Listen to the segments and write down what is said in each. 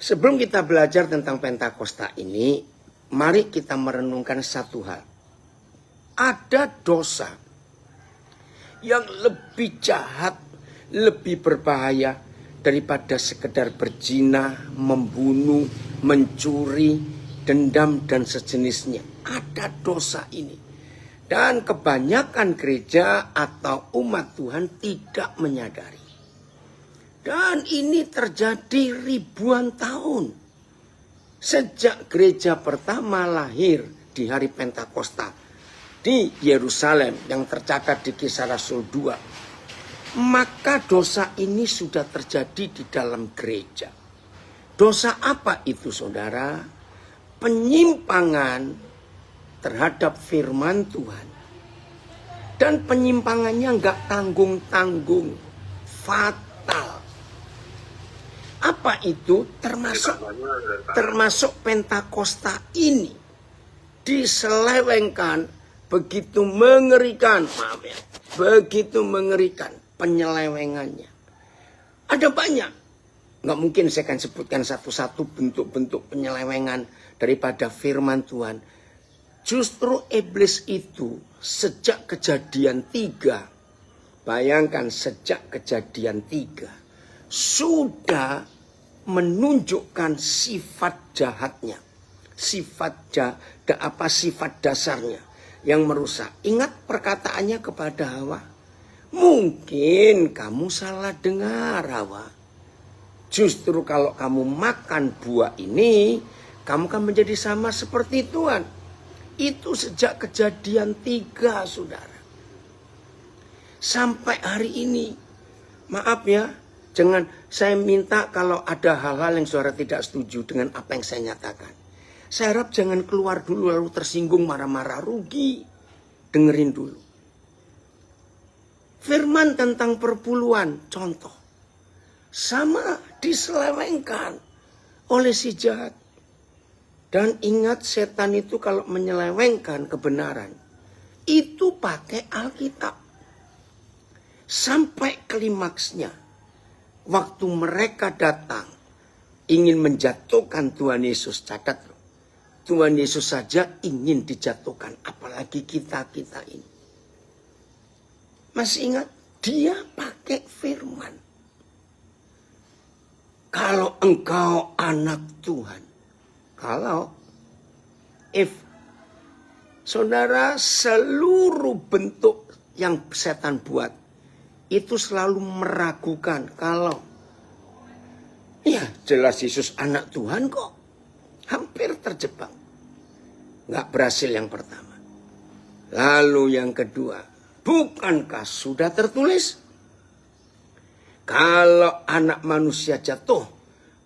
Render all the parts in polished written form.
Sebelum kita belajar tentang Pentakosta ini, mari kita merenungkan satu hal. Ada dosa yang lebih jahat, lebih berbahaya daripada sekedar berzina, membunuh, mencuri, dendam, dan sejenisnya. Ada dosa ini. Dan kebanyakan gereja atau umat Tuhan tidak menyadari. Dan ini terjadi ribuan tahun. Sejak gereja pertama lahir di hari Pentakosta di Yerusalem yang tercatat di Kisah Rasul 2. Maka dosa ini sudah terjadi di dalam gereja. Dosa apa itu, saudara? Penyimpangan terhadap firman Tuhan. Dan penyimpangannya nggak tanggung-tanggung. Fatal. Apa itu? Termasuk Pentakosta ini diselewengkan begitu mengerikan, maaf ya, begitu mengerikan penyelewengannya. Ada banyak, nggak mungkin saya akan sebutkan satu-satu bentuk-bentuk penyelewengan daripada firman Tuhan. Justru iblis itu sejak Kejadian 3, bayangkan sejak Kejadian 3 sudah menunjukkan sifat jahatnya, sifat dasarnya yang merusak. Ingat perkataannya kepada Hawa, mungkin kamu salah dengar Hawa. Justru kalau kamu makan buah ini, kamu kan menjadi sama seperti Tuhan. Itu sejak Kejadian 3, saudara. Sampai hari ini, maaf ya, jangan saya minta kalau ada hal-hal yang saudara tidak setuju dengan apa yang saya nyatakan. Saya harap jangan keluar dulu lalu tersinggung marah-marah, rugi. Dengerin dulu. Firman tentang perpuluhan, contoh. Sama diselewengkan oleh si jahat. Dan ingat, setan itu kalau menyelewengkan kebenaran, itu pakai Alkitab. Sampai klimaksnya, waktu mereka datang ingin menjatuhkan Tuhan Yesus, catat loh. Tuhan Yesus saja ingin dijatuhkan, apalagi kita-kita ini. Masih ingat? Dia pakai firman. Kalau engkau anak Tuhan. Kalau, saudara, seluruh bentuk yang setan buat, itu selalu meragukan kalau, ya jelas Yesus anak Tuhan kok. Hampir terjebak. Nggak berhasil yang pertama. Lalu yang kedua, bukankah sudah tertulis? Kalau anak manusia jatuh,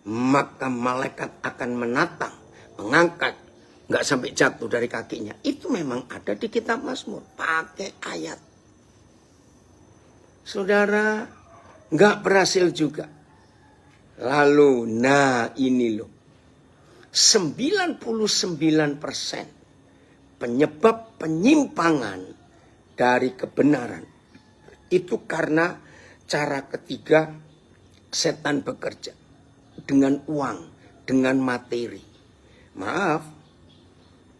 maka malaikat akan menatang, mengangkat, nggak sampai jatuh dari kakinya. Itu memang ada di kitab Mazmur, pakai ayat. Saudara, nggak berhasil juga. Lalu, nah ini loh. 99% penyebab penyimpangan dari kebenaran itu karena cara ketiga setan bekerja dengan uang, dengan materi. Maaf,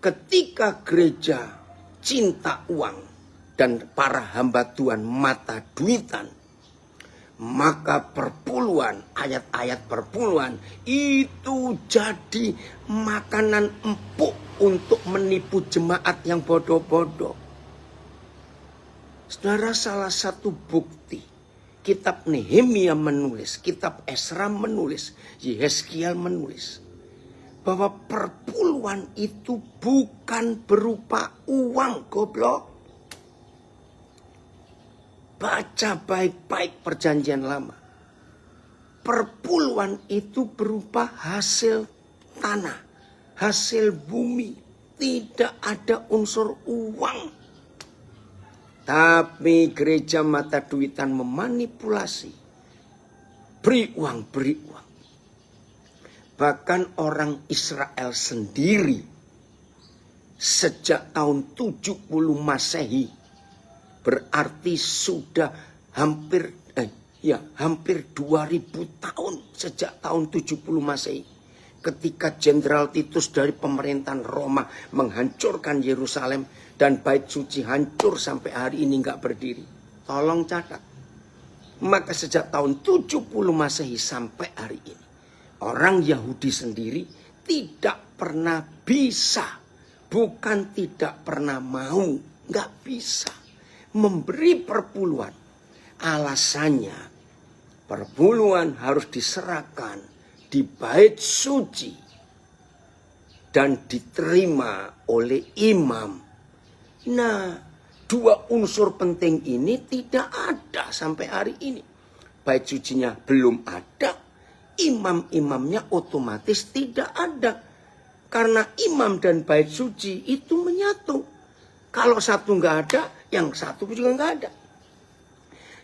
ketika gereja cinta uang dan para hamba Tuhan mata duitan, maka perpuluhan, ayat-ayat perpuluhan itu jadi makanan empuk untuk menipu jemaat yang bodoh-bodoh. Saudara, salah satu bukti, kitab Nehemia menulis, kitab Esra menulis, Yehezkiel menulis, bahwa perpuluhan itu bukan berupa uang, goblok. Baca baik-baik perjanjian lama. Perpuluhan itu berupa hasil tanah, hasil bumi. Tidak ada unsur uang. Tapi gereja mata duitan memanipulasi. Beri uang, beri uang. Bahkan orang Israel sendiri sejak tahun 70 Masehi, berarti sudah hampir 2000 tahun sejak tahun 70 Masehi. ketika Jenderal Titus dari pemerintahan Roma menghancurkan Yerusalem dan bait suci hancur sampai hari ini nggak berdiri. Tolong catat. Maka sejak tahun 70 Masehi sampai hari ini, orang Yahudi sendiri tidak pernah bisa, bukan tidak pernah mau, nggak bisa memberi perpuluhan. Alasannya, perpuluhan harus diserahkan di bait suci dan diterima oleh imam. Nah, dua unsur penting ini tidak ada sampai hari ini. Bait sucinya belum ada, imam-imamnya otomatis tidak ada. Karena imam dan bait suci itu menyatu. Kalau satu nggak ada, yang satu juga nggak ada.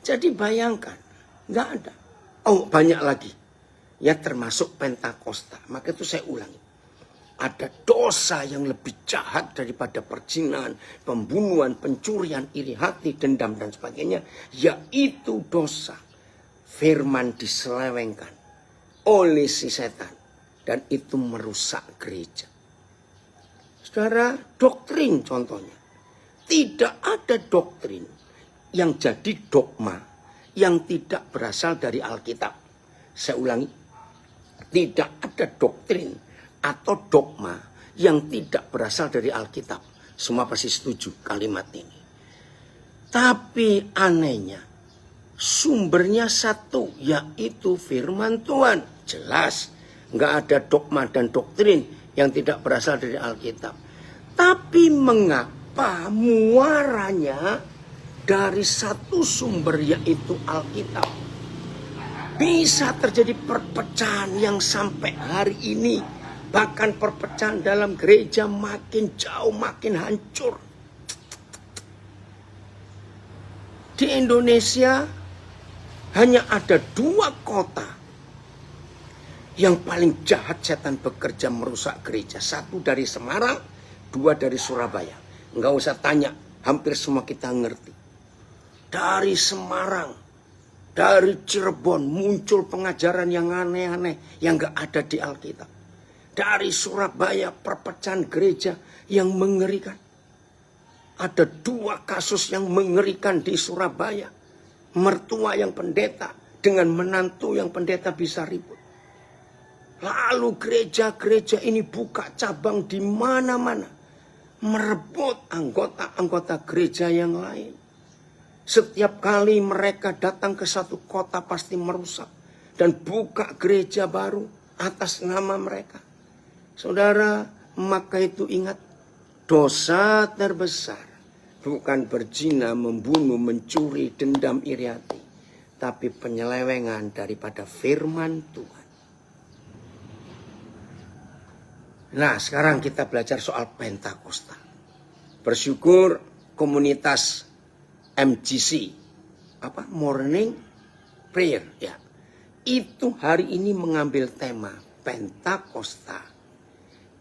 Jadi bayangkan, nggak ada. Oh, banyak lagi. Ya termasuk Pentakosta. Maka itu saya ulangi. Ada dosa yang lebih jahat daripada perzinahan, pembunuhan, pencurian, iri hati, dendam, dan sebagainya. Yaitu dosa. Firman diselewengkan oleh si setan. Dan itu merusak gereja. Saudara, doktrin contohnya. Tidak ada doktrin yang jadi dogma yang tidak berasal dari Alkitab. Saya ulangi. Tidak ada doktrin atau dogma yang tidak berasal dari Alkitab. Semua pasti setuju kalimat ini. Tapi anehnya, sumbernya satu, yaitu firman Tuhan. Jelas, nggak ada dogma dan doktrin yang tidak berasal dari Alkitab. Tapi mengapa muaranya dari satu sumber, yaitu Alkitab? Bisa terjadi perpecahan yang sampai hari ini. Bahkan perpecahan dalam gereja makin jauh, makin hancur. Di Indonesia hanya ada 2 kota yang paling jahat setan bekerja merusak gereja. 1 dari Semarang, 2 dari Surabaya. Nggak usah tanya, hampir semua kita ngerti. Dari Semarang, dari Cirebon muncul pengajaran yang aneh-aneh yang nggak ada di Alkitab. Dari Surabaya perpecahan gereja yang mengerikan. Ada 2 kasus yang mengerikan di Surabaya. Mertua yang pendeta dengan menantu yang pendeta bisa ribut. Lalu gereja-gereja ini buka cabang di mana-mana. Merebut anggota-anggota gereja yang lain. Setiap kali mereka datang ke satu kota pasti merusak. Dan buka gereja baru atas nama mereka. Saudara, maka itu ingat. Dosa terbesar. Bukan berzina, membunuh, mencuri, dendam, iri hati. Tapi penyelewengan daripada firman Tuhan. Nah, sekarang kita belajar soal Pentakosta. Bersyukur komunitas MGC, morning prayer, ya. Itu hari ini mengambil tema Pentakosta.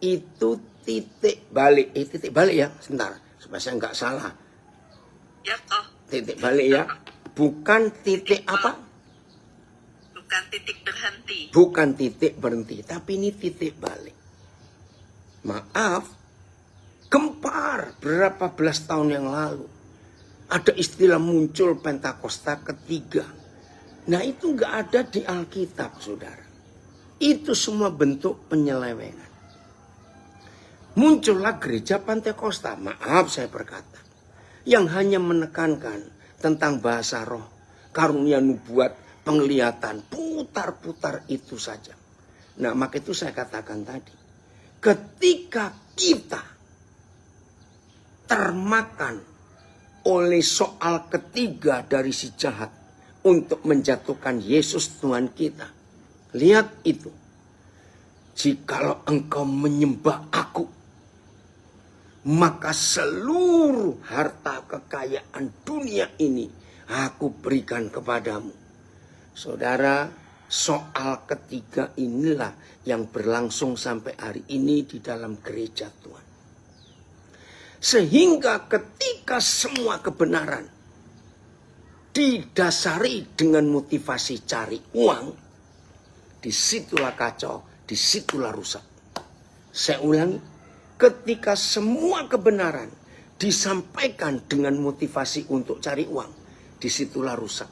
Itu titik balik. Titik balik ya, sebentar, supaya saya nggak salah. Ya toh. Titik balik ya, bukan titik apa? Bukan titik berhenti. Bukan titik berhenti, tapi ini titik balik. Maaf, gempar berapa belas tahun yang lalu. Ada istilah muncul Pentakosta ketiga. Nah itu nggak ada di Alkitab, saudara. Itu semua bentuk penyelewengan. Muncullah gereja Pentakosta, maaf saya berkata, yang hanya menekankan tentang bahasa roh, karunia nubuat, penglihatan, putar-putar itu saja. Nah maka itu saya katakan tadi, ketika kita termakan oleh soal ketiga dari si jahat untuk menjatuhkan Yesus Tuhan kita. Lihat itu. Jikalau engkau menyembah aku, maka seluruh harta kekayaan dunia ini aku berikan kepadamu. Saudara, soal ketiga inilah yang berlangsung sampai hari ini di dalam gereja Tuhan. Sehingga ketika semua kebenaran didasari dengan motivasi cari uang, disitulah kacau, disitulah rusak. Saya ulangi, ketika semua kebenaran disampaikan dengan motivasi untuk cari uang, disitulah rusak.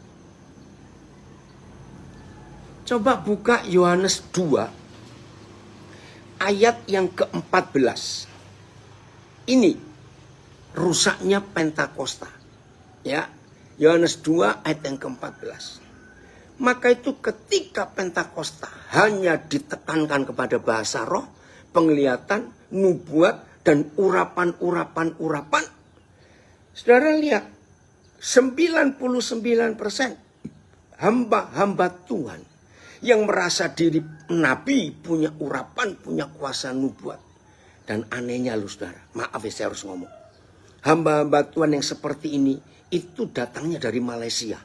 Coba buka Yohanes 2 ayat yang ke-14. Ini rusaknya Pentakosta. Ya, Yohanes 2 ayat yang ke-14. Maka itu ketika Pentakosta hanya ditekankan kepada bahasa roh, penglihatan, nubuat, dan urapan. Saudara lihat, 99% hamba-hamba Tuhan yang merasa diri nabi, punya urapan, punya kuasa nubuat. Dan anehnya lu saudara, maaf ya saya harus ngomong. Hamba-hamba Tuhan yang seperti ini, itu datangnya dari Malaysia.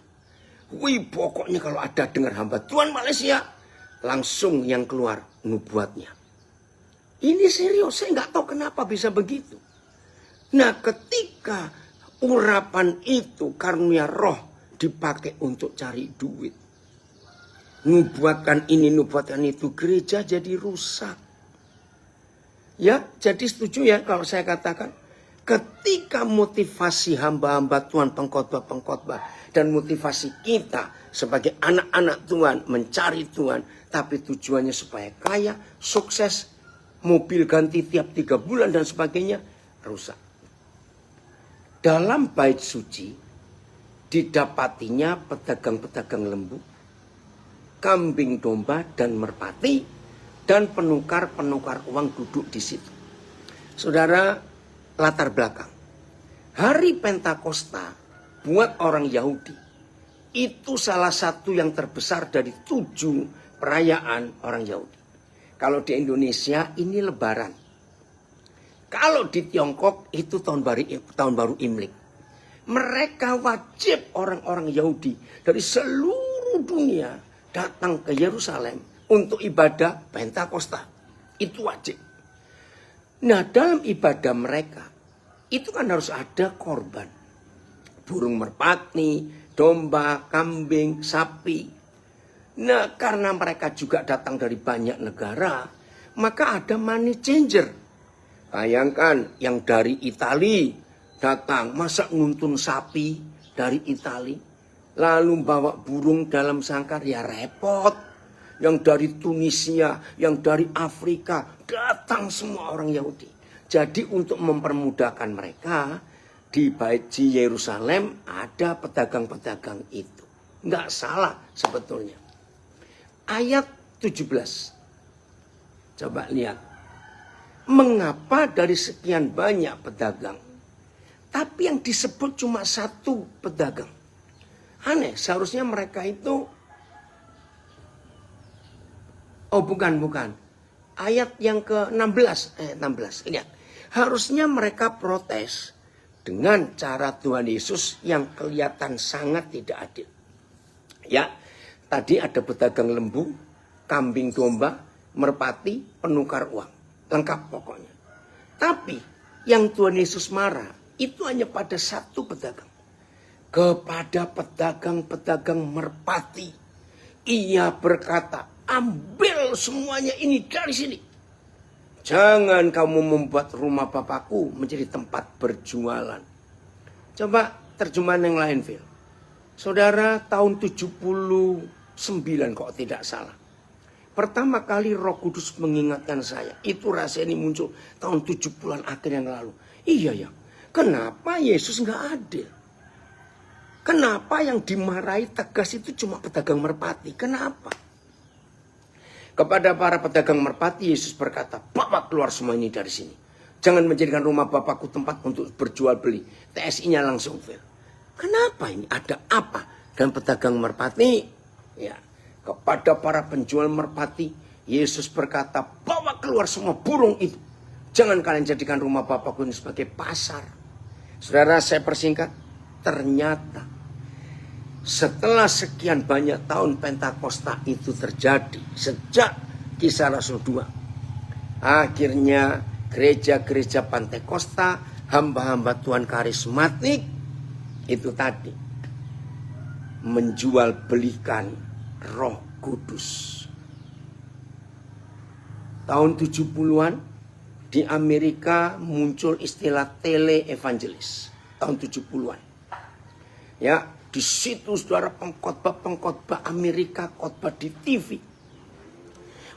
Wih, pokoknya kalau ada dengar hamba Tuhan Malaysia, langsung yang keluar nubuatnya. Ini serius, saya nggak tahu kenapa bisa begitu. Nah, ketika urapan itu karunia roh dipakai untuk cari duit, nubuatkan ini, nubuatkan itu, gereja jadi rusak. Ya, jadi setuju ya kalau saya katakan, ketika motivasi hamba-hamba Tuhan, pengkhotbah dan motivasi kita sebagai anak-anak Tuhan mencari Tuhan, tapi tujuannya supaya kaya, sukses, mobil ganti tiap 3 bulan dan sebagainya, rusak. Dalam bait suci didapatinya pedagang-pedagang lembu, kambing domba dan merpati, dan penukar-penukar uang duduk di situ. Saudara, latar belakang. Hari Pentakosta buat orang Yahudi itu salah satu yang terbesar dari 7 perayaan orang Yahudi. Kalau di Indonesia ini Lebaran. Kalau di Tiongkok itu tahun baru Imlek. Mereka wajib orang-orang Yahudi dari seluruh dunia datang ke Yerusalem untuk ibadah Pentakosta. Itu wajib. Nah, dalam ibadah mereka itu kan harus ada korban. Burung merpati, domba, kambing, sapi. Nah, karena mereka juga datang dari banyak negara, maka ada money changer. Bayangkan yang dari Itali datang, masa nguntun sapi dari Itali, lalu bawa burung dalam sangkar, ya repot. Yang dari Tunisia, yang dari Afrika, datang semua orang Yahudi. Jadi untuk mempermudahkan mereka, di Bait Yerusalem ada pedagang-pedagang itu. Nggak salah sebetulnya. Ayat 17. Coba lihat. Mengapa dari sekian banyak pedagang, tapi yang disebut cuma 1 pedagang? Aneh, seharusnya mereka itu... Oh bukan. Ayat yang ke-16. Ayat 16. Lihat. Harusnya mereka protes dengan cara Tuhan Yesus yang kelihatan sangat tidak adil. Ya, tadi ada pedagang lembu, kambing domba, merpati, penukar uang. Lengkap pokoknya. Tapi yang Tuhan Yesus marah itu hanya pada 1 pedagang. Kepada pedagang-pedagang merpati. Ia berkata, ambil semuanya ini dari sini. Jangan kamu membuat rumah Bapakku menjadi tempat berjualan. Coba terjemahan yang lain, Phil. Saudara, tahun 79 kok tidak salah. Pertama kali Roh Kudus mengingatkan saya. Itu rahasia ini muncul tahun 70-an akhir yang lalu. Iya ya, kenapa Yesus nggak adil? Kenapa yang dimarahi tegas itu cuma pedagang merpati? Kenapa? Kepada para pedagang merpati, Yesus berkata, bawa keluar semua ini dari sini. Jangan menjadikan rumah Bapakku tempat untuk berjual beli. TSI-nya langsung fail. Kenapa ini? Ada apa? Dan pedagang merpati, ya, kepada para penjual merpati, Yesus berkata, bawa keluar semua burung itu. Jangan kalian jadikan rumah Bapakku ini sebagai pasar. Saudara, saya persingkat. Ternyata setelah sekian banyak tahun Pentakosta itu terjadi, sejak Kisah Rasul 2, akhirnya gereja-gereja Pentakosta, hamba-hamba Tuhan karismatik, itu tadi menjual belikan Roh Kudus. Tahun 70-an di Amerika muncul istilah tele-evangelis. Tahun 70-an. Ya, di situ saudara pengkhotbah Amerika khotbah di TV.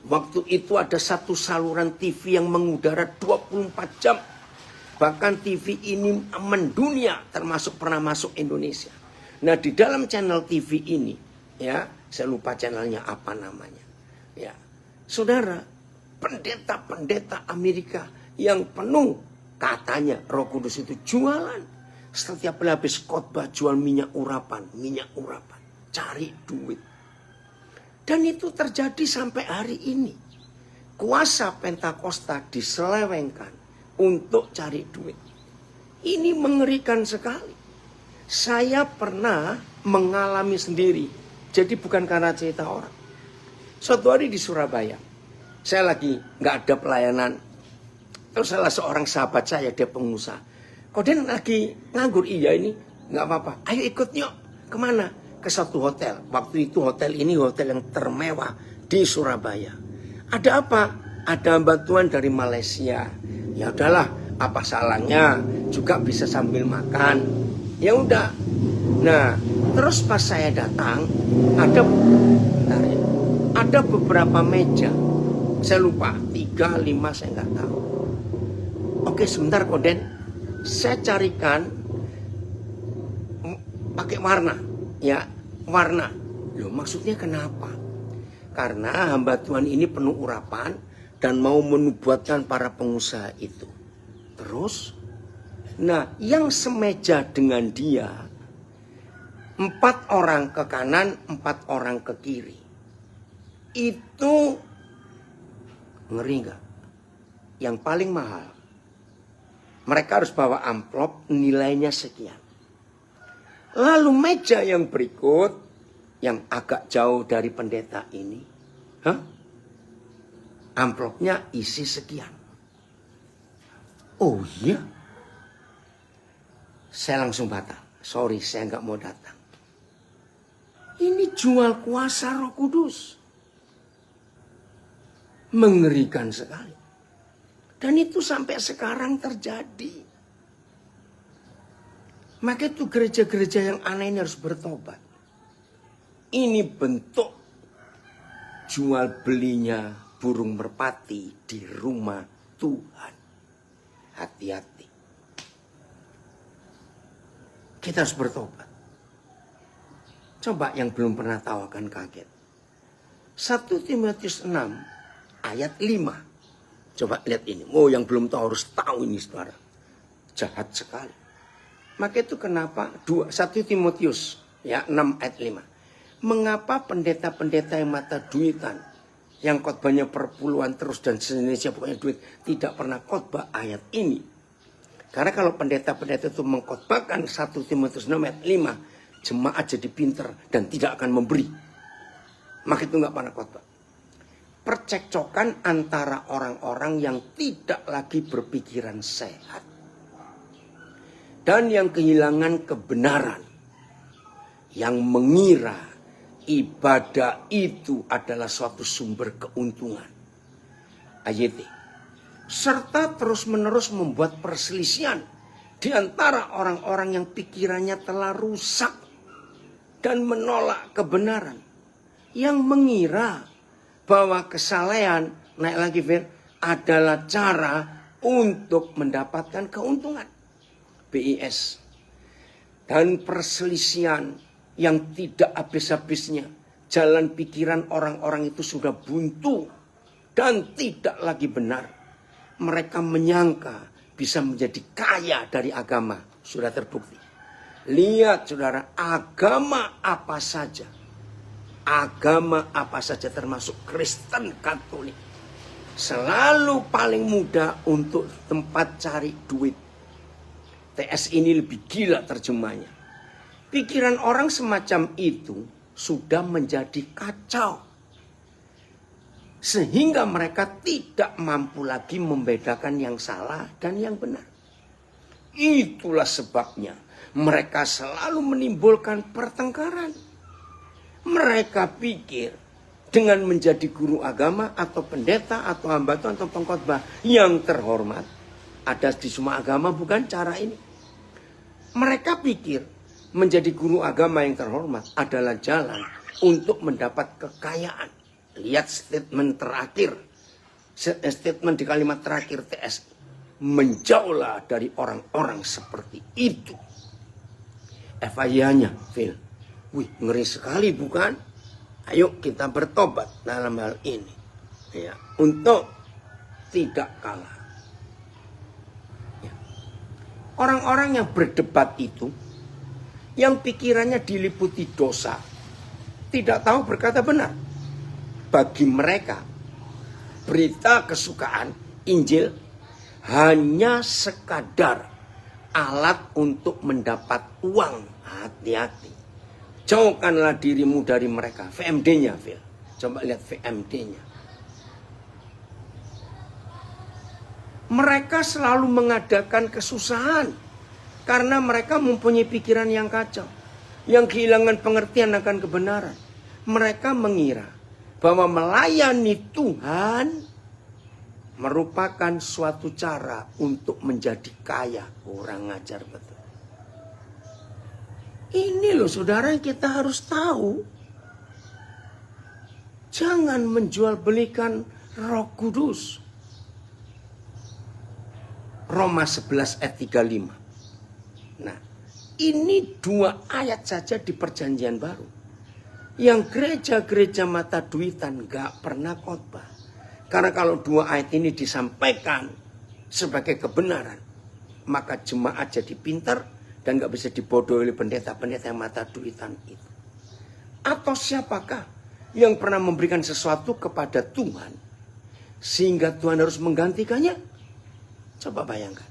Waktu itu ada satu saluran TV yang mengudara 24 jam. Bahkan TV ini mendunia, termasuk pernah masuk Indonesia. Nah, di dalam channel TV ini, ya, saya lupa channelnya apa namanya. Ya, saudara, pendeta-pendeta Amerika yang penuh katanya Roh Kudus itu jualan. Setiap habis khotbah jual minyak urapan, cari duit. Dan itu terjadi sampai hari ini. Kuasa Pentakosta diselewengkan untuk cari duit. Ini mengerikan sekali. Saya pernah mengalami sendiri. Jadi bukan karena cerita orang. Suatu hari di Surabaya, saya lagi nggak ada pelayanan. Terus salah seorang sahabat saya, dia pengusaha. Koden lagi nganggur, iya ini nggak apa-apa. Ayo ikut yuk. Kemana? Ke satu hotel. Waktu itu hotel ini hotel yang termewah di Surabaya. Ada apa? Ada bantuan dari Malaysia. Ya udahlah, apa salahnya? Juga bisa sambil makan. Ya udah. Nah, terus pas saya datang, ada beberapa meja. Saya lupa, 3, 5 saya nggak tahu. Oke, sebentar Koden. Saya carikan pakai warna. Ya, warna. Loh, maksudnya kenapa? Karena hamba Tuhan ini penuh urapan dan mau menubuatkan para pengusaha itu. Terus, nah, yang semeja dengan dia, 4 orang ke kanan, 4 orang ke kiri. Itu ngeri nggak? Yang paling mahal. Mereka harus bawa amplop nilainya sekian. Lalu meja yang berikut, yang agak jauh dari pendeta ini, amplopnya isi sekian. Oh iya? Saya langsung batal. Sorry, saya nggak mau datang. Ini jual kuasa Roh Kudus. Mengerikan sekali. Dan itu sampai sekarang terjadi. Maka itu gereja-gereja yang aneh ini harus bertobat. Ini bentuk jual belinya burung merpati di rumah Tuhan. Hati-hati. Kita harus bertobat. Coba yang belum pernah tahu akan kaget. 1 Timotius 6 ayat 5. Coba lihat ini. Oh, yang belum tahu harus tahu ini, saudara. Jahat sekali. Maka itu kenapa 1 Timotius ya 6 ayat 5. Mengapa pendeta-pendeta yang mata duitan, yang khotbahnya perpuluhan terus dan sejenisnya pokoknya duit, tidak pernah khotbah ayat ini? Karena kalau pendeta-pendeta itu mengkhotbahkan 1 Timotius 6 ayat 5, jemaat jadi pinter dan tidak akan memberi. Maka itu nggak pernah khotbah. Percekcokan antara orang-orang yang tidak lagi berpikiran sehat dan yang kehilangan kebenaran, yang mengira ibadah itu adalah suatu sumber keuntungan. Ayat serta terus-menerus membuat perselisihan di antara orang-orang yang pikirannya telah rusak dan menolak kebenaran, yang mengira bahwa kesalehan, naik lagi Fir, adalah cara untuk mendapatkan keuntungan. BIS. Dan perselisihan yang tidak habis-habisnya. Jalan pikiran orang-orang itu sudah buntu dan tidak lagi benar. Mereka menyangka bisa menjadi kaya dari agama. Sudah terbukti. Lihat saudara, agama apa saja termasuk Kristen Katolik, selalu paling mudah untuk tempat cari duit. TS ini lebih gila terjemahnya. Pikiran orang semacam itu sudah menjadi kacau, sehingga mereka tidak mampu lagi membedakan yang salah dan yang benar. Itulah sebabnya mereka selalu menimbulkan pertengkaran. Mereka pikir dengan menjadi guru agama atau pendeta atau hamba Tuhan atau pengkhotbah yang terhormat. Ada di semua agama bukan cara ini. Mereka pikir menjadi guru agama yang terhormat adalah jalan untuk mendapat kekayaan. Lihat statement terakhir. Statement di kalimat terakhir TSI. Menjauhlah dari orang-orang seperti itu. FIA-nya, Phil. Wih, ngeri sekali bukan? Ayo kita bertobat dalam hal ini. Ya, untuk tidak kalah. Ya. Orang-orang yang berdebat itu, yang pikirannya diliputi dosa, tidak tahu berkata benar. Bagi mereka, berita kesukaan Injil hanya sekadar alat untuk mendapat uang. Hati-hati. Jauhkanlah dirimu dari mereka. VMD-nya, Phil. Coba lihat VMD-nya. Mereka selalu mengadakan kesusahan. Karena mereka mempunyai pikiran yang kacau. Yang kehilangan pengertian akan kebenaran. Mereka mengira bahwa melayani Tuhan merupakan suatu cara untuk menjadi kaya. Kurang ajar betul. Ini loh saudara yang kita harus tahu. Jangan menjual belikan Roh Kudus. Roma 11 ayat 35. Nah, ini 2 ayat saja di Perjanjian Baru. Yang gereja-gereja mata duitan gak pernah khotbah. Karena kalau 2 ayat ini disampaikan sebagai kebenaran, maka jemaat jadi pintar dan gak bisa dibodohi oleh pendeta-pendeta yang mata duitan itu. Atau siapakah yang pernah memberikan sesuatu kepada Tuhan sehingga Tuhan harus menggantikannya? Coba bayangkan.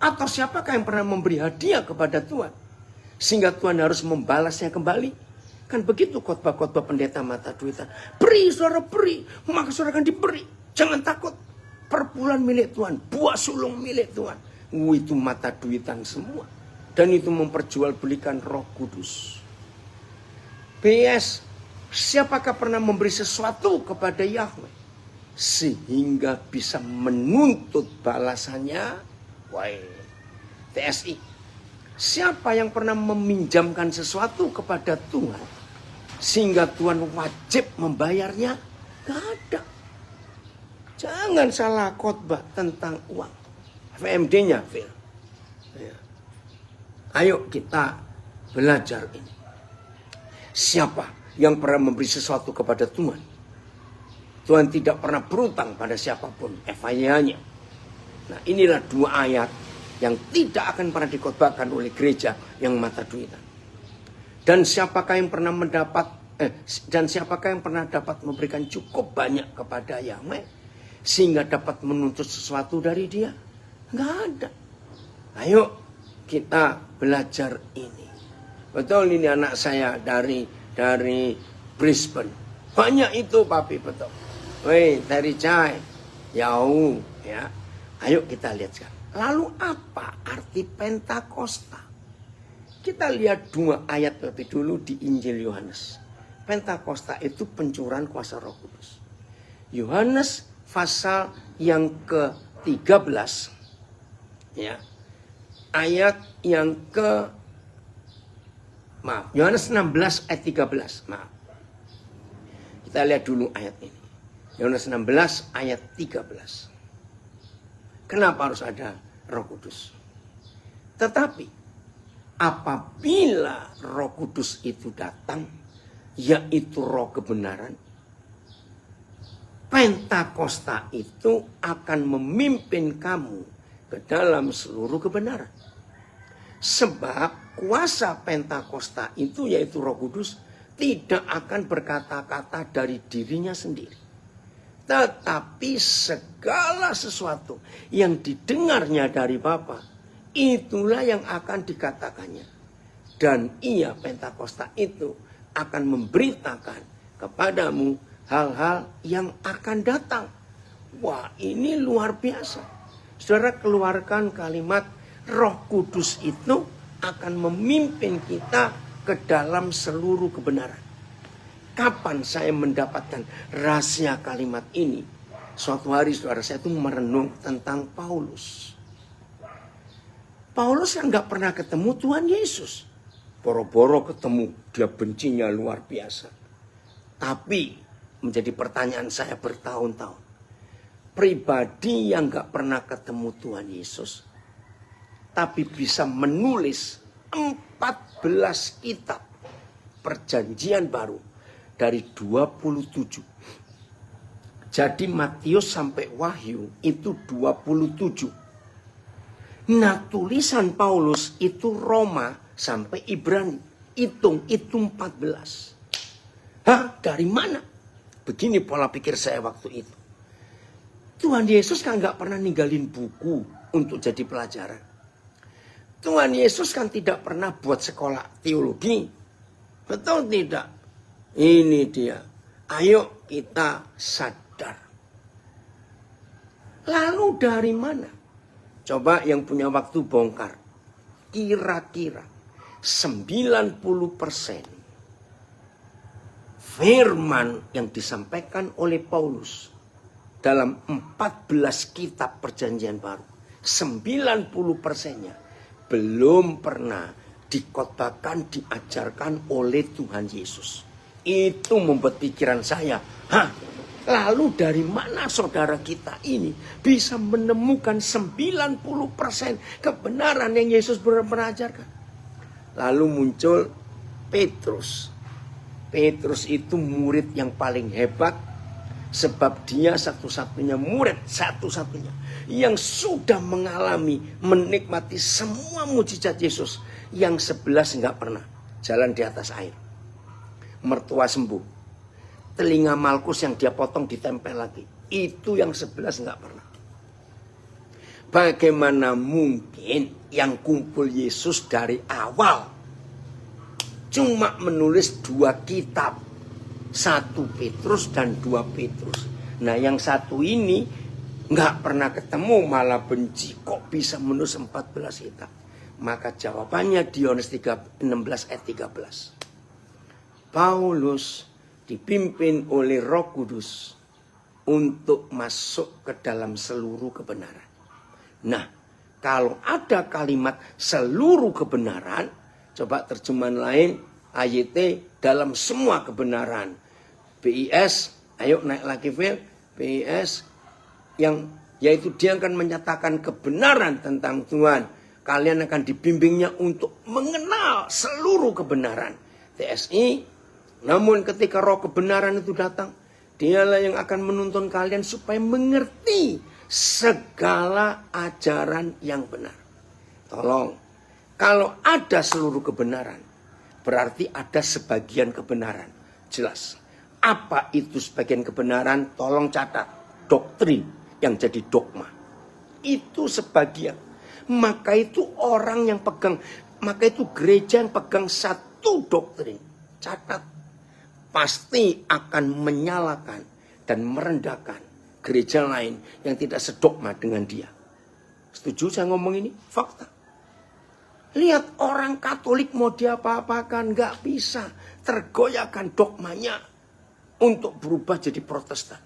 Atau siapakah yang pernah memberi hadiah kepada Tuhan sehingga Tuhan harus membalasnya kembali? Kan begitu khotbah-khotbah pendeta mata duitan. Beri, saudara, beri. Maka saudara akan diberi. Jangan takut. Perpuluhan milik Tuhan. Buah sulung milik Tuhan. Itu mata duitan semua. Dan itu memperjualbelikan Roh Kudus. PS, siapakah pernah memberi sesuatu kepada Yahweh sehingga bisa menuntut balasannya? Wah, TSI. Siapa yang pernah meminjamkan sesuatu kepada Tuhan sehingga Tuhan wajib membayarnya? Gak ada. Jangan salah khotbah tentang uang. VMD-nya, Phil. Ya. Ayo kita belajar ini. Siapa yang pernah memberi sesuatu kepada Tuhan? Tuhan tidak pernah berutang pada siapapun. FIA-nya. Nah, inilah 2 ayat yang tidak akan pernah dikhotbahkan oleh gereja yang mata duitan. Dan siapakah yang pernah dapat memberikan cukup banyak kepada Yahweh sehingga dapat menuntut sesuatu dari Dia? Nggak ada. Ayo kita belajar ini. Betul, ini anak saya dari Brisbane. Banyak itu papi, betul. Woi, dari Cai. Jauh ya. Ayo kita lihat sekarang. Lalu apa arti Pentakosta? Kita lihat 2 ayat lebih dulu di Injil Yohanes. Pentakosta itu pencurahan kuasa Roh Kudus. Yohanes pasal yang ke-13. Ya. Ayat yang Yohanes 16 ayat 13. Maaf. Kita lihat dulu ayat ini. Yohanes 16 ayat 13. Kenapa harus ada Roh Kudus? Tetapi apabila Roh Kudus itu datang, yaitu Roh kebenaran, Pentakosta itu akan memimpin kamu ke dalam seluruh kebenaran. Sebab kuasa Pentakosta itu, yaitu Roh Kudus, tidak akan berkata-kata dari dirinya sendiri. Tetapi segala sesuatu yang didengarnya dari Bapa, itulah yang akan dikatakannya. Dan ia, Pentakosta itu, akan memberitakan kepadamu hal-hal yang akan datang. Wah, ini luar biasa. Saudara, keluarkan kalimat Roh Kudus itu akan memimpin kita ke dalam seluruh kebenaran. Kapan saya mendapatkan rahasia kalimat ini? Suatu hari saudara saya itu merenung tentang Paulus. Paulus kan gak pernah ketemu Tuhan Yesus. Boro-boro ketemu, dia bencinya luar biasa. Tapi menjadi pertanyaan saya bertahun-tahun. Pribadi yang gak pernah ketemu Tuhan Yesus, tapi bisa menulis 14 kitab perjanjian baru dari 27. Jadi Matius sampai Wahyu itu 27. Nah, tulisan Paulus itu Roma sampai Ibrani. Hitung 14. Hah, dari mana? Begini pola pikir saya waktu itu. Tuhan Yesus kan gak pernah ninggalin buku untuk jadi pelajaran. Tuhan Yesus kan tidak pernah buat sekolah teologi. Betul tidak? Ini dia. Ayo kita sadar. Lalu dari mana? Coba yang punya waktu bongkar. Kira-kira 90% firman yang disampaikan oleh Paulus dalam 14 kitab perjanjian baru, 90%-nya belum pernah dikotbahkan, diajarkan oleh Tuhan Yesus. Itu membuat pikiran saya, lalu dari mana saudara kita ini bisa menemukan 90% kebenaran yang Yesus pernah ajarkan? Lalu muncul Petrus. Petrus itu murid yang paling hebat, sebab dia satu-satunya murid, satu-satunya yang sudah mengalami, menikmati semua mujizat Yesus. Yang 11 enggak pernah jalan di atas air. Mertua sembuh. Telinga Malkus yang dia potong ditempel lagi. Itu yang 11 enggak pernah. Bagaimana mungkin yang kumpul Yesus dari awal cuma menulis 2 kitab. 1 Petrus dan 2 Petrus. Nah, yang satu ini nggak pernah ketemu, malah benci. Kok bisa menulis 14 kitab? Maka jawabannya di Yohanes 16 ayat 13. Paulus dipimpin oleh Roh Kudus untuk masuk ke dalam seluruh kebenaran. Nah, kalau ada kalimat seluruh kebenaran, coba terjemahan lain, AYT, dalam semua kebenaran. BIS, ayo naik lagi Phil. BIS, yang yaitu dia akan menyatakan kebenaran tentang Tuhan. Kalian akan dibimbingnya untuk mengenal seluruh kebenaran. TSI, namun ketika roh kebenaran itu datang, dialah yang akan menuntun kalian supaya mengerti segala ajaran yang benar. Tolong, kalau ada seluruh kebenaran, berarti ada sebagian kebenaran. Jelas. Apa itu sebagian kebenaran? Tolong catat. Doktrin yang jadi dogma. Itu sebagian. Maka itu orang yang pegang, maka itu gereja yang pegang satu doktrin. Catat. Pasti akan menyalahkan dan merendahkan gereja lain yang tidak sedogma dengan dia. Setuju saya ngomong ini? Fakta. Lihat orang Katolik mau diapa-apakan, gak bisa tergoyahkan dogmanya untuk berubah jadi Protestan.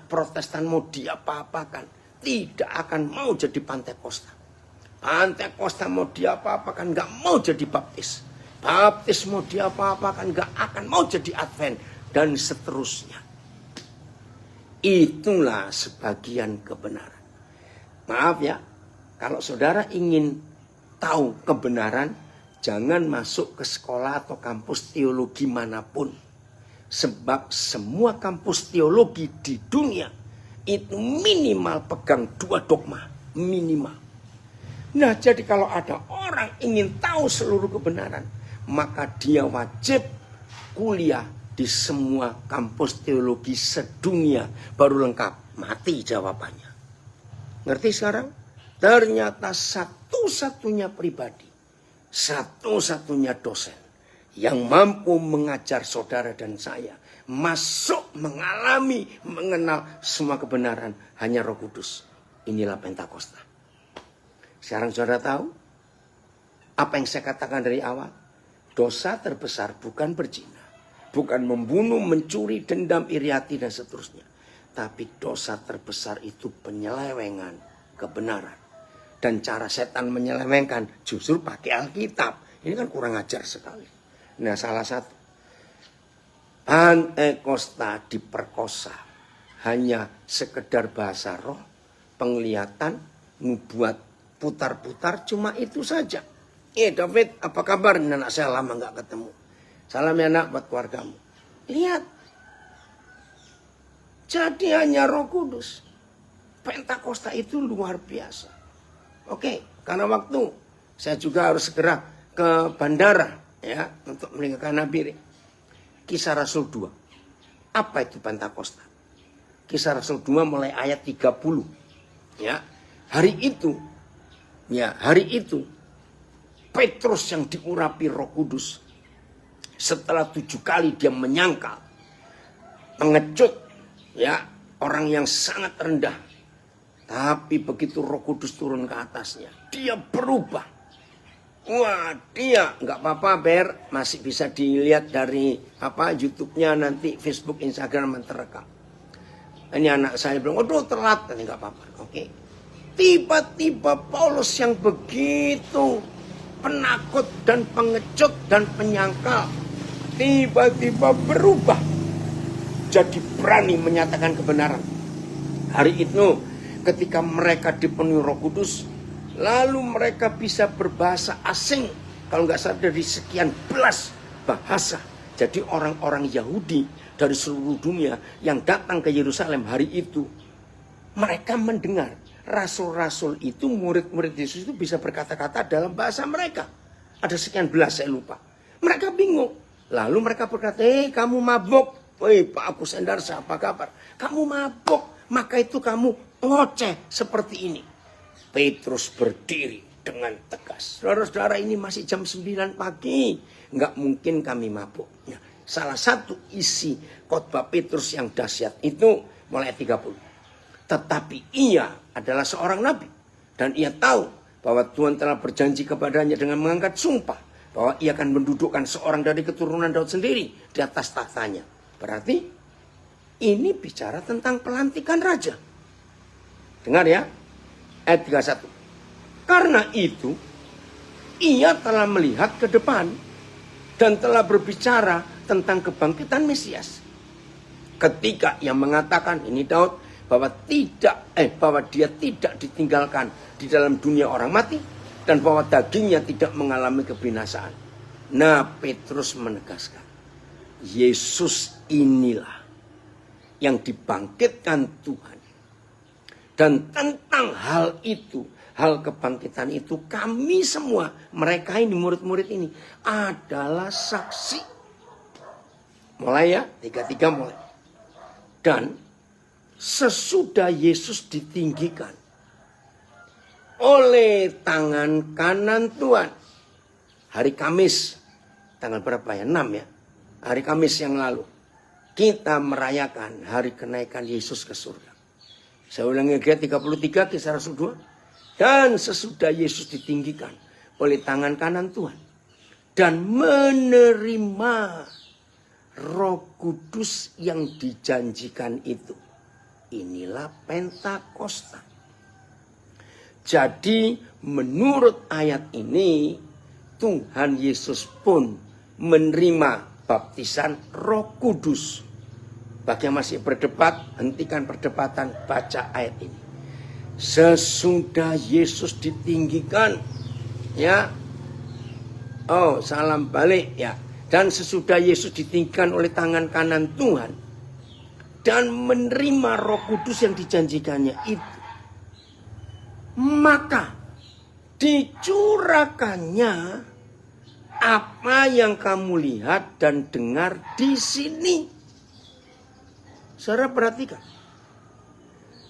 Protestan mau diapa-apakan, tidak akan mau jadi Pantekosta. Pantekosta mau diapa-apakan, gak mau jadi Baptis. Baptis mau diapa-apakan, gak akan mau jadi Advent, dan seterusnya. Itulah sebagian kebenaran. Maaf ya, kalau saudara ingin tahu kebenaran, jangan masuk ke sekolah atau kampus teologi manapun. Sebab semua kampus teologi di dunia itu minimal pegang 2 dogma. Minimal. Nah, jadi kalau ada orang ingin tahu seluruh kebenaran, maka dia wajib kuliah di semua kampus teologi sedunia. Baru lengkap. Mati jawabannya. Ngerti sekarang? Ternyata satu-satunya pribadi, satu-satunya dosen yang mampu mengajar saudara dan saya masuk, mengalami, mengenal semua kebenaran hanya Roh Kudus. Inilah Pentakosta. Sekarang saudara tahu apa yang saya katakan dari awal? Dosa terbesar bukan berzina, bukan membunuh, mencuri, dendam, iri hati, dan seterusnya. Tapi dosa terbesar itu penyelewengan kebenaran. Dan cara setan menyelewengkan justru pakai Alkitab. Ini kan kurang ajar sekali. Nah, salah satu, Pantekosta diperkosa. Hanya sekedar bahasa roh, penglihatan, nubuat, putar-putar, cuma itu saja. David, apa kabar? Anak saya lama gak ketemu. Salam ya nak buat keluargamu. Lihat. Jadi hanya Roh Kudus. Pentakosta itu luar biasa. Oke, karena waktu saya juga harus segera ke bandara ya untuk meninggalkan Nabi. Kisah Rasul 2. Apa itu Pentakosta? Kisah Rasul 2 mulai ayat 30. Ya, hari itu Petrus yang diurapi Roh Kudus, setelah 7 kali dia menyangkal, pengecut, ya, orang yang sangat rendah. Tapi begitu Roh Kudus turun ke atasnya, dia berubah. Wah, dia nggak apa-apa, Ber, masih bisa dilihat dari YouTube-nya nanti, Facebook, Instagram terekam. Ini anak saya bilang, aduh telat, nanti nggak apa-apa. Oke. Tiba-tiba Paulus yang begitu penakut dan pengecut dan penyangkal, tiba-tiba berubah. Jadi berani menyatakan kebenaran. Hari itu ketika mereka dipenuhi Roh Kudus, lalu mereka bisa berbahasa asing. Kalau nggak salah dari sekian belas bahasa. Jadi orang-orang Yahudi dari seluruh dunia yang datang ke Yerusalem hari itu, mereka mendengar rasul-rasul itu, murid-murid Yesus itu bisa berkata-kata dalam bahasa mereka. Ada sekian belas, saya lupa. Mereka bingung. Lalu mereka berkata, kamu mabuk. Woi Pak Agus Endarsa, apa kabar? Kamu mabuk, maka itu kamu ngoceh seperti ini. Petrus berdiri dengan tegas. Saudara-saudara, ini masih jam 9 pagi. Nggak mungkin kami mabuk. Nah, salah satu isi khotbah Petrus yang dahsyat itu mulai 30. Tetapi ia adalah seorang nabi. Dan ia tahu bahwa Tuhan telah berjanji kepadanya dengan mengangkat sumpah. Bahwa ia akan mendudukkan seorang dari keturunan Daud sendiri di atas tahtanya. Berarti ini bicara tentang pelantikan raja. Dengar ya. Ayat 31. Karena itu ia telah melihat ke depan dan telah berbicara tentang kebangkitan Mesias. Ketika ia mengatakan, ini Daud, bahwa dia tidak ditinggalkan di dalam dunia orang mati dan bahwa dagingnya tidak mengalami kebinasaan. Nah, Petrus menegaskan, Yesus inilah yang dibangkitkan Tuhan. Dan tentang hal itu, hal kebangkitan itu, kami semua, mereka ini, murid-murid ini, adalah saksi. Mulai ya, 33 mulai. Dan sesudah Yesus ditinggikan oleh tangan kanan Tuhan, hari Kamis, tanggal berapa ya? 6 ya. Hari Kamis yang lalu, kita merayakan hari kenaikan Yesus ke surga. Saya ulangi lagi, 33, Kisah Rasul 2. Dan sesudah Yesus ditinggikan oleh tangan kanan Tuhan dan menerima Roh Kudus yang dijanjikan itu. Inilah Pentakosta. Jadi menurut ayat ini, Tuhan Yesus pun menerima baptisan Roh Kudus. Bagi yang masih berdebat, hentikan perdebatan, baca ayat ini. Sesudah Yesus ditinggikan, ya. Oh, salam balik ya. Dan sesudah Yesus ditinggikan oleh tangan kanan Tuhan dan menerima Roh Kudus yang dijanjikannya itu, maka dicurahkannya apa yang kamu lihat dan dengar di sini. Saudara perhatikan.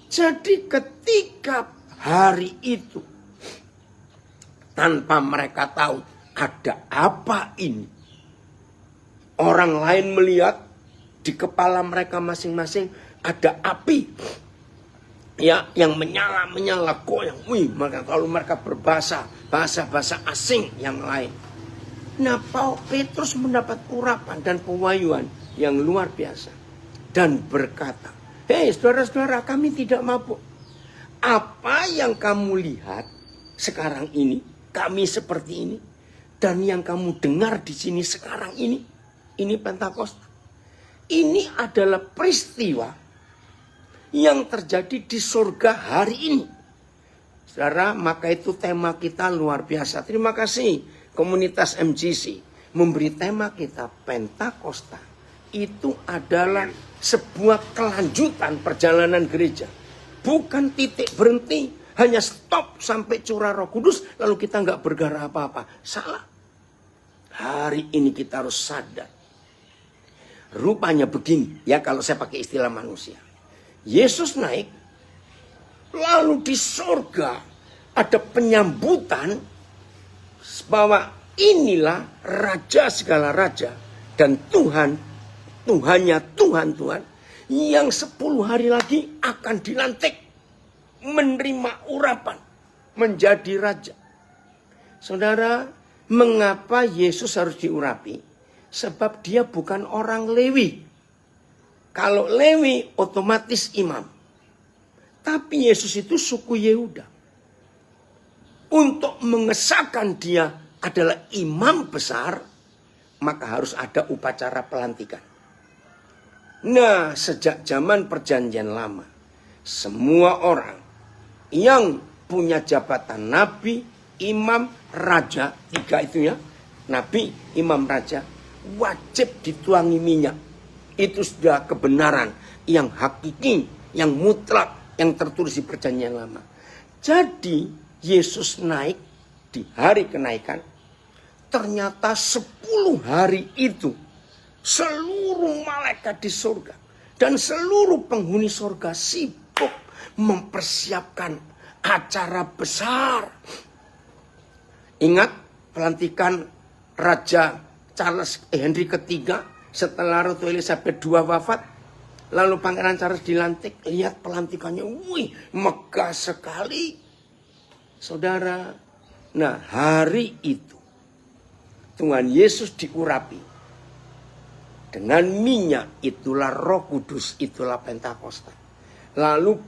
Jadi ketika hari itu, tanpa mereka tahu ada apa ini, orang lain melihat di kepala mereka masing-masing ada api, ya, yang menyala goyang. Lalu mereka berbahasa asing yang lain. Nah, Petrus mendapat urapan dan pewahyuan yang luar biasa. Dan berkata, hei saudara-saudara, kami tidak mabuk. Apa yang kamu lihat sekarang ini, kami seperti ini, dan yang kamu dengar di sini sekarang ini Pentakosta. Ini adalah peristiwa yang terjadi di surga hari ini. Saudara, maka itu tema kita luar biasa. Terima kasih komunitas MGC memberi tema kita Pentakosta. Itu adalah sebuah kelanjutan perjalanan gereja. Bukan titik berhenti, hanya stop sampai curah Roh Kudus, lalu kita nggak bergerak apa-apa. Salah. Hari ini kita harus sadar. Rupanya begini, ya kalau saya pakai istilah manusia. Yesus naik, lalu di surga ada penyambutan bahwa inilah Raja segala raja dan Tuhannya Tuhan yang 10 hari lagi akan dilantik menerima urapan menjadi raja. Saudara, mengapa Yesus harus diurapi? Sebab dia bukan orang Lewi. Kalau Lewi otomatis imam. Tapi Yesus itu suku Yehuda. Untuk mengesahkan dia adalah imam besar, maka harus ada upacara pelantikan. Nah, sejak zaman perjanjian lama, semua orang yang punya jabatan nabi, imam, raja, 3 itu ya, nabi, imam, raja, wajib dituangi minyak. Itu sudah kebenaran yang hakiki, yang mutlak, yang tertulis di perjanjian lama. Jadi Yesus naik di hari kenaikan, ternyata 10 hari itu seluruh malaikat di surga dan seluruh penghuni surga sibuk mempersiapkan acara besar. Ingat pelantikan Raja Henry III setelah Ratu Elizabeth II wafat. Lalu Pangeran Charles dilantik. Lihat pelantikannya. Wih, megah sekali. Saudara. Nah, hari itu Tuhan Yesus diurapi dengan minyak, itulah Roh Kudus, itulah Pentakosta. Lalu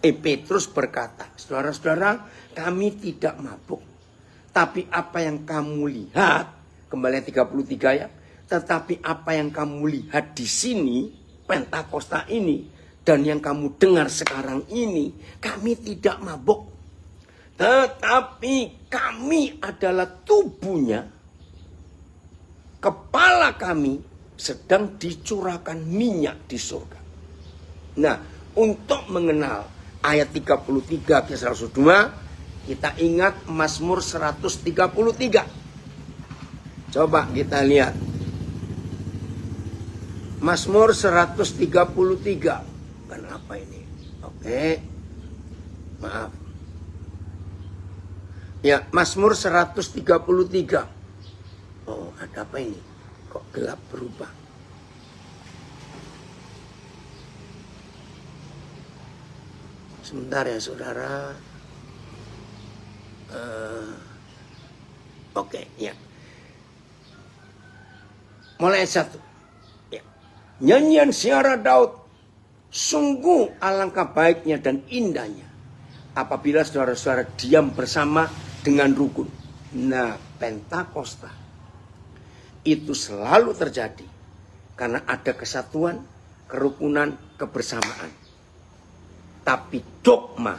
Petrus berkata, saudara-saudara, kami tidak mabuk. Tapi apa yang kamu lihat, kembali 33 ya, tetapi apa yang kamu lihat di sini, Pentakosta ini, dan yang kamu dengar sekarang ini, kami tidak mabuk. Tetapi kami adalah tubuhnya, kepala kami sedang dicurahkan minyak di surga. Nah, untuk mengenal ayat 33 Kisah Rasul 2, kita ingat Mazmur 133. Coba kita lihat. Mazmur 133. Kenapa ini? Oke. Maaf. Ya, Mazmur 133. Oh, ada apa ini? Kok gelap berubah? Sebentar ya saudara. Oke, ya. Mulai 1. Ya. Nyanyian Siara Daud. Sungguh alangkah baiknya dan indahnya apabila saudara-saudara diam bersama dengan rukun. Nah, Pentakosta itu selalu terjadi karena ada kesatuan, kerukunan, kebersamaan. Tapi dogma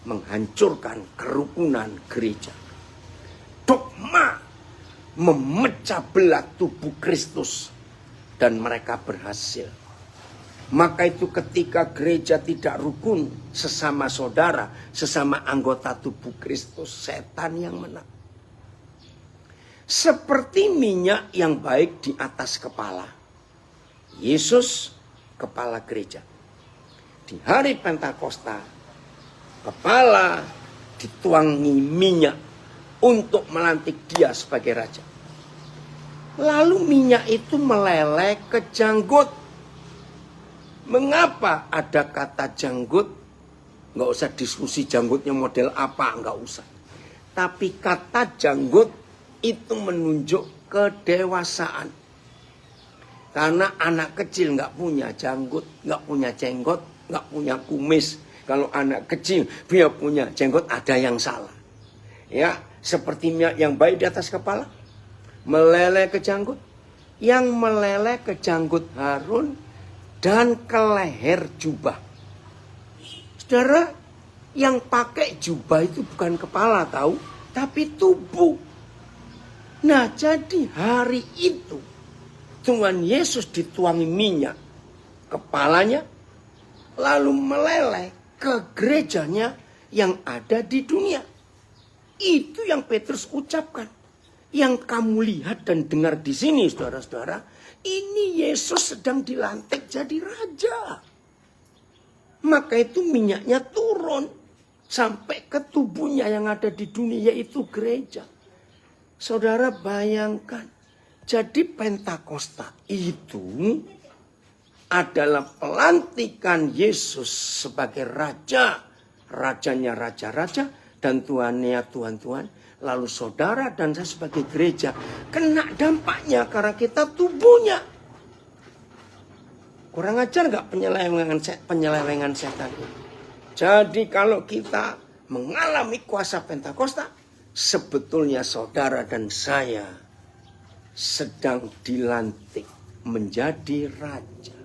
menghancurkan kerukunan gereja. Dogma memecah belah tubuh Kristus dan mereka berhasil. Maka itu ketika gereja tidak rukun sesama saudara, sesama anggota tubuh Kristus, setan yang menang. Seperti minyak yang baik di atas kepala. Yesus kepala gereja. Di hari Pentakosta, kepala dituangi minyak untuk melantik dia sebagai raja. Lalu minyak itu meleleh ke janggut. Mengapa ada kata janggut? Nggak usah diskusi janggutnya model apa, nggak usah. Tapi kata janggut itu menunjuk kedewasaan. Karena anak kecil nggak punya janggut, nggak punya jenggot, nggak punya kumis. Kalau anak kecil dia punya jenggot, ada yang salah. Ya, seperti minyak yang baik di atas kepala, meleleh ke janggut. Yang meleleh ke janggut Harun dan ke leher jubah. Saudara, yang pakai jubah itu bukan kepala tahu, tapi tubuh. Nah, jadi hari itu Tuhan Yesus dituangi minyak kepalanya, lalu meleleh ke gerejanya yang ada di dunia. Itu yang Petrus ucapkan. Yang kamu lihat dan dengar di sini, saudara-saudara, ini Yesus sedang dilantik jadi raja. Maka itu minyaknya turun sampai ke tubuhnya yang ada di dunia, yaitu gereja. Saudara bayangkan, jadi Pentakosta itu adalah pelantikan Yesus sebagai raja. Rajanya raja-raja dan tuannya tuan-tuan. Lalu saudara dan saya sebagai gereja kena dampaknya karena kita tubuhnya. Kurang ajar gak penyelewengan setan ini? Jadi kalau kita mengalami kuasa Pentakosta, sebetulnya saudara dan saya sedang dilantik menjadi raja.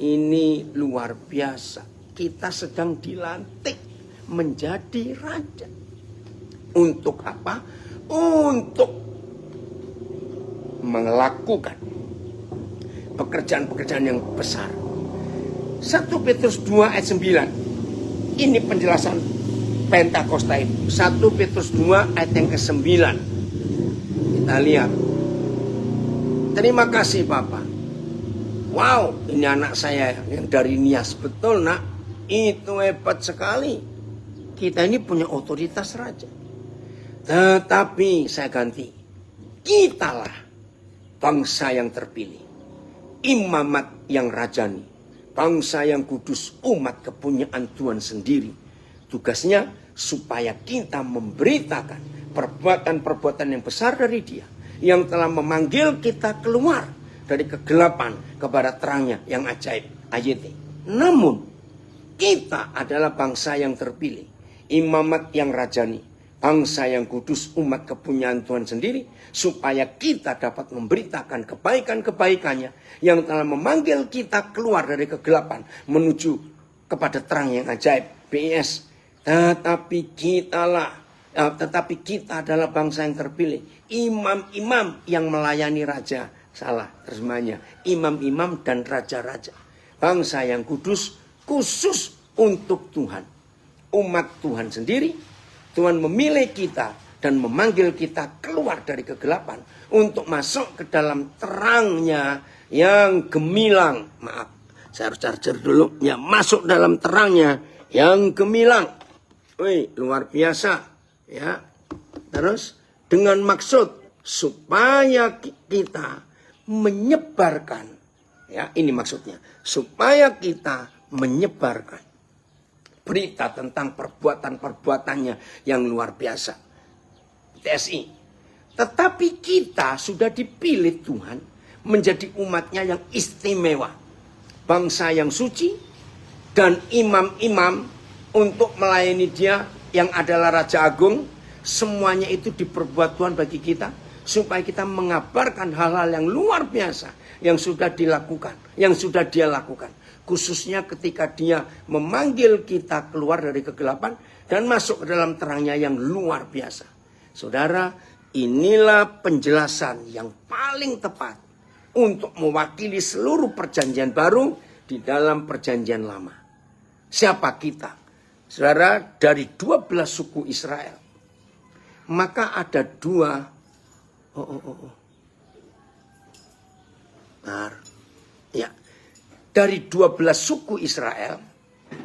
Ini luar biasa. Kita sedang dilantik menjadi raja. Untuk apa? Untuk melakukan pekerjaan-pekerjaan yang besar. 1 Petrus 2 ayat 9. Ini penjelasan Pentakosta itu. 1 Petrus 2 ayat yang ke-9. Kita lihat. Terima kasih Bapak. Wow, ini anak saya yang dari Nias. Betul nak, itu hebat sekali. Kita ini punya otoritas raja. Tetapi saya ganti. Kitalah bangsa yang terpilih. Imamat yang rajani. Bangsa yang kudus, umat kepunyaan Tuhan sendiri. Tugasnya supaya kita memberitakan perbuatan-perbuatan yang besar dari Dia. Yang telah memanggil kita keluar dari kegelapan kepada terangnya yang ajaib. Ayat. Namun kita adalah bangsa yang terpilih. Imamat yang rajani. Bangsa yang kudus, umat kepunyaan Tuhan sendiri. Supaya kita dapat memberitakan kebaikan-kebaikannya. Yang telah memanggil kita keluar dari kegelapan. Menuju kepada terang yang ajaib. BIS. Tetapi kita adalah bangsa yang terpilih. Imam-imam yang melayani raja. Salah terjemahnya. Imam-imam dan raja-raja. Bangsa yang kudus khusus untuk Tuhan. Umat Tuhan sendiri. Tuhan memilih kita dan memanggil kita keluar dari kegelapan untuk masuk ke dalam terangnya yang gemilang. Maaf, saya harus charger dulu. Ya, masuk dalam terangnya yang gemilang. Wih, luar biasa. Ya, terus dengan maksud supaya kita menyebarkan. Ya, ini maksudnya. Supaya kita menyebarkan berita tentang perbuatan-perbuatannya yang luar biasa. TSI. Tetapi kita sudah dipilih Tuhan menjadi umatnya yang istimewa. Bangsa yang suci dan imam-imam untuk melayani Dia yang adalah Raja Agung. Semuanya itu diperbuat Tuhan bagi kita. Supaya kita mengabarkan hal-hal yang luar biasa yang sudah dilakukan. Yang sudah Dia lakukan. Khususnya ketika Dia memanggil kita keluar dari kegelapan dan masuk ke dalam terangnya yang luar biasa. Saudara, inilah penjelasan yang paling tepat untuk mewakili seluruh perjanjian baru di dalam perjanjian lama. Siapa kita? Saudara, dari 12 suku Israel. Maka ada dua. Ya. Dari 12 suku Israel,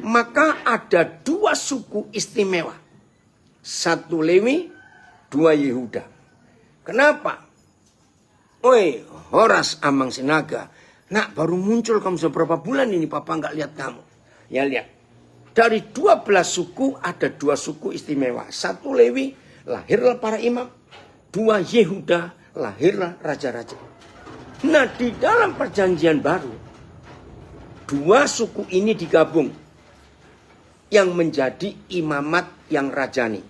maka ada 2 suku istimewa. 1 Lewi, 2 Yehuda. Kenapa? Oi, Horas Amang Sinaga. Nak, baru muncul kamu seberapa bulan ini, Papa nggak lihat kamu. Ya lihat. Dari 12 suku ada 2 suku istimewa. 1 Lewi, lahirlah para imam. 2 Yehuda, lahirlah raja-raja. Nah, di dalam perjanjian baru, dua suku ini digabung yang menjadi imamat yang rajani.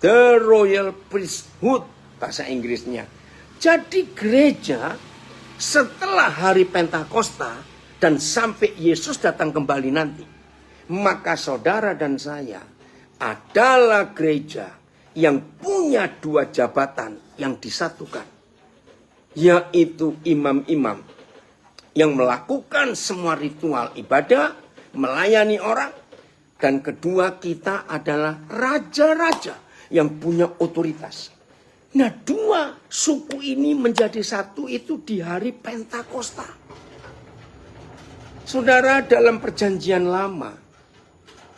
The Royal Priesthood, bahasa Inggrisnya. Jadi gereja setelah hari Pentakosta dan sampai Yesus datang kembali nanti, maka saudara dan saya adalah gereja yang punya dua jabatan yang disatukan, yaitu imam-imam yang melakukan semua ritual ibadah, melayani orang. Dan kedua, kita adalah raja-raja yang punya otoritas. Nah, dua suku ini menjadi satu itu di hari Pentakosta. Saudara, dalam perjanjian lama,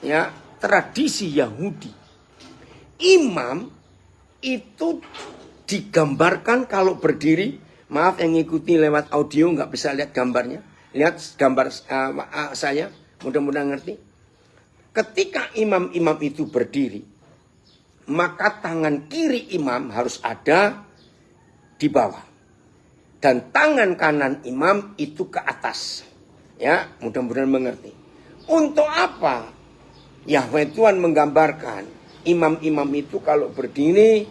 ya, tradisi Yahudi, imam itu digambarkan kalau berdiri. Maaf yang ngikuti lewat audio nggak bisa lihat gambarnya. Lihat gambar saya, mudah-mudahan ngerti. Ketika imam-imam itu berdiri, maka tangan kiri imam harus ada di bawah. Dan tangan kanan imam itu ke atas. Ya, mudah-mudahan mengerti. Untuk apa Yahweh Tuhan menggambarkan imam-imam itu kalau berdiri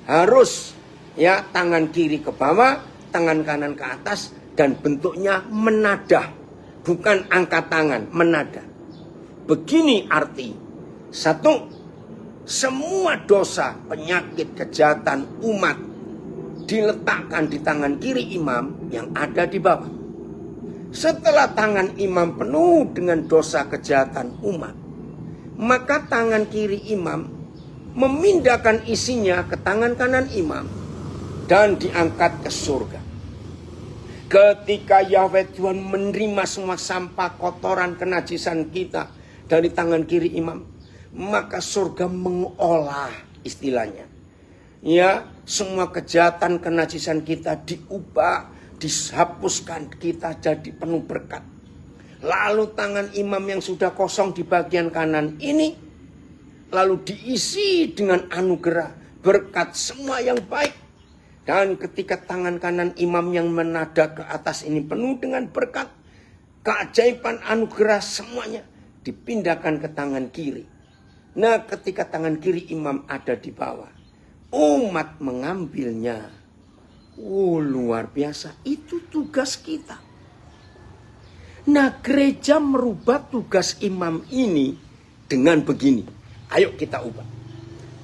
harus ya tangan kiri ke bawah, tangan kanan ke atas, dan bentuknya menadah. Bukan angkat tangan, menadah. Begini arti. Satu, semua dosa, penyakit, kejahatan umat diletakkan di tangan kiri imam yang ada di bawah. Setelah tangan imam penuh dengan dosa kejahatan umat, maka tangan kiri imam memindahkan isinya ke tangan kanan imam dan diangkat ke surga. Ketika Yahweh Tuhan menerima semua sampah, kotoran, kenajisan kita dari tangan kiri imam, maka surga mengolah istilahnya. Ya, semua kejahatan, kenajisan kita diubah, dihapuskan, kita jadi penuh berkat. Lalu tangan imam yang sudah kosong di bagian kanan ini, lalu diisi dengan anugerah, berkat semua yang baik. Dan ketika tangan kanan imam yang menada ke atas ini penuh dengan berkat, keajaiban anugerah semuanya dipindahkan ke tangan kiri. Nah, ketika tangan kiri imam ada di bawah, umat mengambilnya. Luar biasa, itu tugas kita. Nah, gereja merubah tugas imam ini dengan begini. Ayo kita ubah.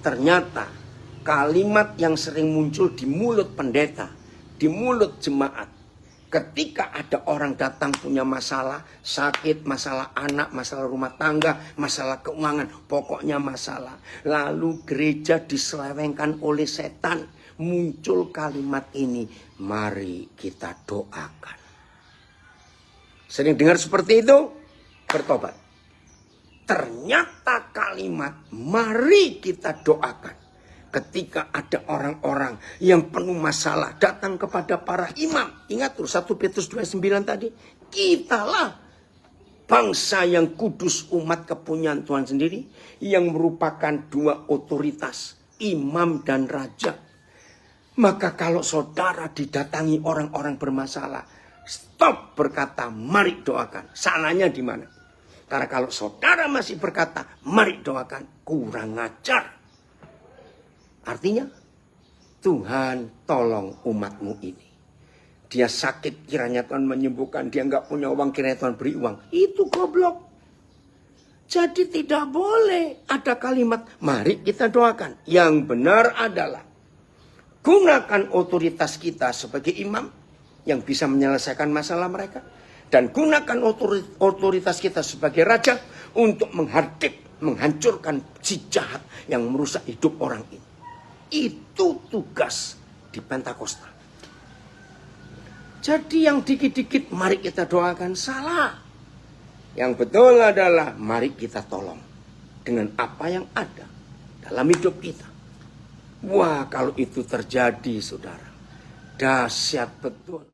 Ternyata kalimat yang sering muncul di mulut pendeta, di mulut jemaat, ketika ada orang datang punya masalah, sakit, masalah anak, masalah rumah tangga, masalah keuangan, pokoknya masalah. Lalu gereja diselewengkan oleh setan. Muncul kalimat ini, mari kita doakan. Sering dengar seperti itu? Bertobat. Ternyata kalimat, mari kita doakan. Ketika ada orang-orang yang penuh masalah datang kepada para imam. Ingat tuh 1 Petrus 2:9 tadi. Kitalah bangsa yang kudus, umat kepunyaan Tuhan sendiri. Yang merupakan dua otoritas, imam dan raja. Maka kalau saudara didatangi orang-orang bermasalah, stop berkata, mari doakan. Salahnya di mana? Karena kalau saudara masih berkata, mari doakan, kurang ajar. Artinya, Tuhan tolong umatmu ini. Dia sakit, kiranya Tuhan menyembuhkan. Dia nggak punya uang, kiranya Tuhan beri uang. Itu goblok. Jadi tidak boleh ada kalimat, mari kita doakan. Yang benar adalah, gunakan otoritas kita sebagai imam yang bisa menyelesaikan masalah mereka. Dan gunakan otoritas kita sebagai raja untuk menghancurkan si jahat yang merusak hidup orang ini. Itu tugas di Pentakosta. Jadi yang dikit-dikit mari kita doakan salah. Yang betul adalah mari kita tolong dengan apa yang ada dalam hidup kita. Wah, kalau itu terjadi, saudara, dahsyat betul.